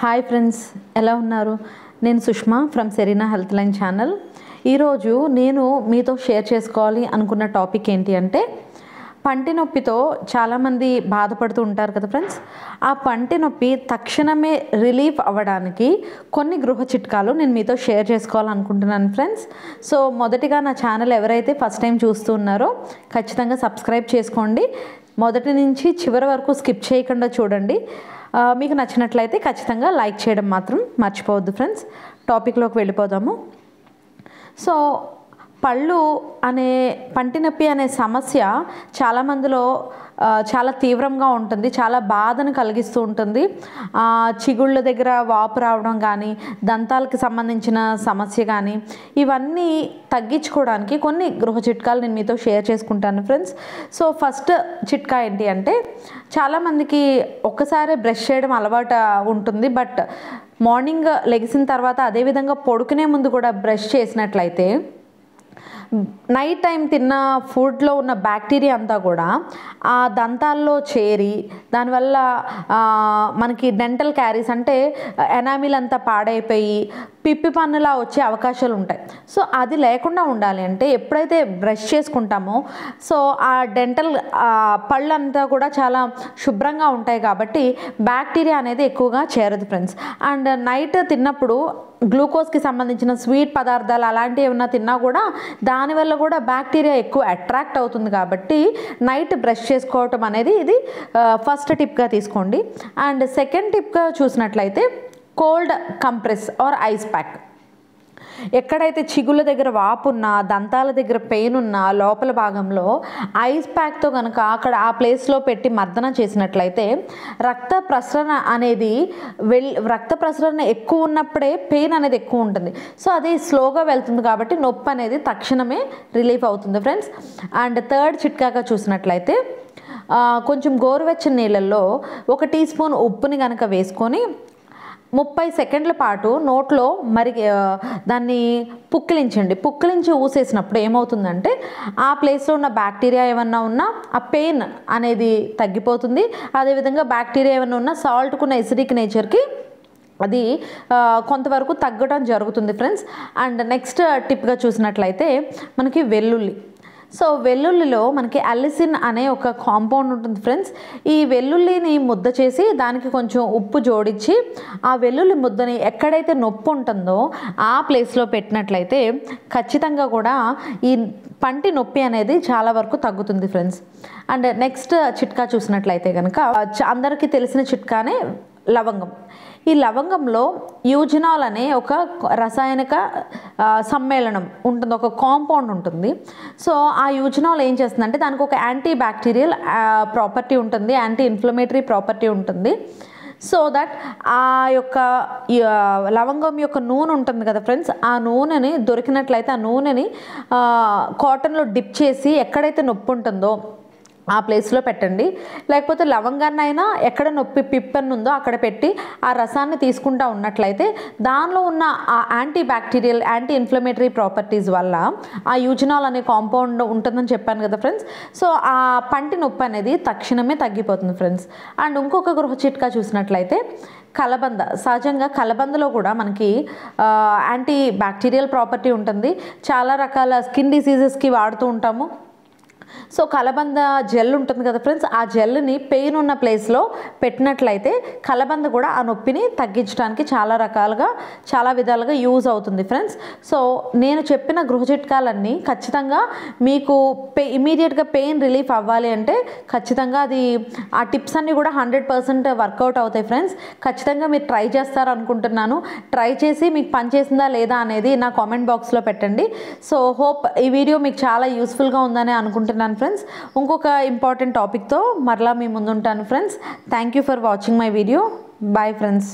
Hi friends, ఎలా ఉన్నారు? నేను Sushma from Serena health line channel. ఈరోజు నేను మీతో షేర్ చేసుకోవాలి అనుకున్న టాపిక్ ఏంటి అంటే, పంటి నొప్పితో చాలామంది బాధపడుతూ ఉంటారు కదా ఫ్రెండ్స్. ఆ పంటి నొప్పి తక్షణమే రిలీఫ్ అవ్వడానికి కొన్ని గృహ చిట్కాలు నేను మీతో షేర్ చేసుకోవాలనుకుంటున్నాను ఫ్రెండ్స్. సో మొదటిగా నా ఛానల్ ఎవరైతే ఫస్ట్ టైం చూస్తూ ఉన్నారో ఖచ్చితంగా సబ్స్క్రైబ్ చేసుకోండి. మొదటి నుంచి చివరి వరకు స్కిప్ చేయకుండా చూడండి. మీకు నచ్చినట్లయితే ఖచ్చితంగా లైక్ చేయడం మాత్రం మర్చిపోవద్దు ఫ్రెండ్స్. టాపిక్లోకి వెళ్ళిపోదాము. సో పళ్ళు అనే పంటి నొప్పి అనే సమస్య చాలామందిలో చాలా తీవ్రంగా ఉంటుంది, చాలా బాధను కలిగిస్తూ ఉంటుంది. చిగుళ్ళ దగ్గర వాపు రావడం కానీ, దంతాలకు సంబంధించిన సమస్య కానీ, ఇవన్నీ తగ్గించుకోవడానికి కొన్ని గృహ చిట్కాలు నేను మీతో షేర్ చేసుకుంటాను ఫ్రెండ్స్. సో ఫస్ట్ చిట్కా ఏంటి అంటే, చాలామందికి ఒక్కసారి బ్రష్ చేయడం అలవాటు ఉంటుంది. బట్ మార్నింగ్ లెగిసిన తర్వాత అదేవిధంగా పడుకునే ముందు కూడా బ్రష్ చేసినట్లయితే నైట్ టైం తిన్న ఫుడ్లో ఉన్న బ్యాక్టీరియా అంతా కూడా ఆ దంతాల్లో చేరి దానివల్ల మనకి డెంటల్ క్యారీస్ అంటే ఎనామిల్ అంతా పాడైపోయి పిప్పి పన్నులా వచ్చే అవకాశాలు ఉంటాయి. సో అది లేకుండా ఉండాలి అంటే ఎప్పుడైతే బ్రష్ చేసుకుంటామో సో ఆ డెంటల్ పళ్ళు అంతా కూడా చాలా శుభ్రంగా ఉంటాయి కాబట్టి బ్యాక్టీరియా అనేది ఎక్కువగా చేరదు ఫ్రెండ్స్. అండ్ నైట్ తిన్నప్పుడు గ్లూకోజ్కి సంబంధించిన స్వీట్ పదార్థాలు అలాంటివి ఏమన్నా తిన్నా కూడా దానివల్ల కూడా బ్యాక్టీరియా ఎక్కువ అట్రాక్ట్ అవుతుంది. కాబట్టి నైట్ బ్రష్ చేసుకోవటం అనేది ఇది ఫస్ట్ టిప్గా తీసుకోండి. అండ్ సెకండ్ టిప్గా చూసినట్లయితే cold compress or ice pack. ఎక్కడైతే చిగుళ్ళ దగ్గర వాపు ఉన్నా, దంతాల దగ్గర పెయిన్ ఉన్నా, లోపల భాగంలో ఐస్ ప్యాక్తో కనుక అక్కడ ఆ ప్లేస్లో పెట్టి మర్దన చేసినట్లయితే రక్త ప్రసరణ అనేది రక్త ప్రసరణ ఎక్కువ ఉన్నప్పుడే పెయిన్ అనేది ఎక్కువ ఉంటుంది. సో అది స్లోగా వెళ్తుంది కాబట్టి నొప్పి అనేది తక్షణమే రిలీఫ్ అవుతుంది ఫ్రెండ్స్. అండ్ థర్డ్ చిట్కాగా చూసినట్లయితే కొంచెం గోరువెచ్చని నీళ్ళల్లో 1 టీ స్పూన్ ఉప్పుని కనుక వేసుకొని 30 సెకండ్ల పాటు నోట్లో దాన్ని పుక్కిలించి ఊసేసినప్పుడు ఏమవుతుందంటే ఆ ప్లేస్లో ఉన్న బ్యాక్టీరియా ఏమన్నా ఉన్నా ఆ పెయిన్ అనేది తగ్గిపోతుంది. అదేవిధంగా బ్యాక్టీరియా ఏమన్నా ఉన్నా సాల్ట్కున్న ఎసిడిక్ నేచర్కి అది కొంతవరకు తగ్గడం జరుగుతుంది ఫ్రెండ్స్. అండ్ నెక్స్ట్ టిప్గా చూసినట్లయితే మనకి వెల్లుల్లి. సో వెల్లుల్లిలో మనకి అలిసిన్ అనే ఒక కాంపౌండ్ ఉంటుంది ఫ్రెండ్స్. ఈ వెల్లుల్లిని ముద్ద చేసి దానికి కొంచెం ఉప్పు జోడించి ఆ వెల్లుల్లి ముద్దని ఎక్కడైతే నొప్పి ఉంటుందో ఆ ప్లేస్లో పెట్టినట్లయితే ఖచ్చితంగా కూడా ఈ పంటి నొప్పి అనేది చాలా వరకు తగ్గుతుంది ఫ్రెండ్స్. అండ్ నెక్స్ట్ చిట్కా చూసినట్లయితే కనుక అందరికీ తెలిసిన చిట్కానే లవంగం. ఈ లవంగంలో యూజినాల్ అనే ఒక రసాయనిక సమ్మేళనం ఉంటుంది, ఒక కాంపౌండ్ ఉంటుంది. సో ఆ యూజినాల్ ఏం చేస్తుందంటే దానికి ఒక యాంటీ బ్యాక్టీరియల్ ప్రాపర్టీ ఉంటుంది, యాంటీ ఇన్ఫ్లమేటరీ ప్రాపర్టీ ఉంటుంది. సో దట్ ఆ యొక్క లవంగం యొక్క నూనె ఉంటుంది కదా ఫ్రెండ్స్, ఆ నూనెని దొరికినట్లయితే ఆ నూనెని కాటన్లో డిప్ చేసి ఎక్కడైతే నొప్పి ఉంటుందో ఆ ప్లేస్లో పెట్టండి. లేకపోతే లవంగాన్ని అయినా ఎక్కడ నొప్పి పిప్పని ఉందో అక్కడ పెట్టి ఆ రసాన్ని తీసుకుంటూ ఉన్నట్లయితే దానిలో ఉన్న ఆ anti bacterial anti inflammatory properties వల్ల ఆ యూజినాల్ అనే కాంపౌండ్ ఉంటుందని చెప్పాను కదా ఫ్రెండ్స్. సో ఆ పంటి నొప్పి అనేది తక్షణమే తగ్గిపోతుంది ఫ్రెండ్స్. అండ్ ఇంకొక గృహ చిట్కా చూసినట్లయితే కలబంద. సహజంగా కలబందలో కూడా మనకి యాంటీ బ్యాక్టీరియల్ ప్రాపర్టీ ఉంటుంది. చాలా రకాల స్కిన్ డిసీజెస్కి వాడుతూ ఉంటాము. సో కలబంద జెల్ ఉంటుంది కదా ఫ్రెండ్స్, ఆ జెల్ని పెయిన్ ఉన్న ప్లేస్లో పెట్టినట్లయితే కలబంద కూడా ఆ నొప్పిని తగ్గించడానికి చాలా విధాలుగా యూజ్ అవుతుంది ఫ్రెండ్స్. సో నేను చెప్పిన గృహ చిట్కాలన్నీ ఖచ్చితంగా మీకు ఇమీడియట్గా పెయిన్ రిలీఫ్ అవ్వాలి అంటే ఖచ్చితంగా ఆ టిప్స్ అన్నీ కూడా 100% వర్కౌట్ అవుతాయి ఫ్రెండ్స్. ఖచ్చితంగా మీరు ట్రై చేస్తారు అనుకుంటున్నాను. ట్రై చేసి మీకు పనిచేసిందా లేదా అనేది నా కామెంట్ బాక్స్లో పెట్టండి. సో హోప్ ఈ వీడియో మీకు చాలా యూస్ఫుల్గా ఉందని అనుకుంటున్నాను ఫ్రెండ్స్. ఇంకొక ఇంపార్టెంట్ టాపిక్తో మరలా మీ ముందుంటాను friends. Thank you for watching my video. Bye friends.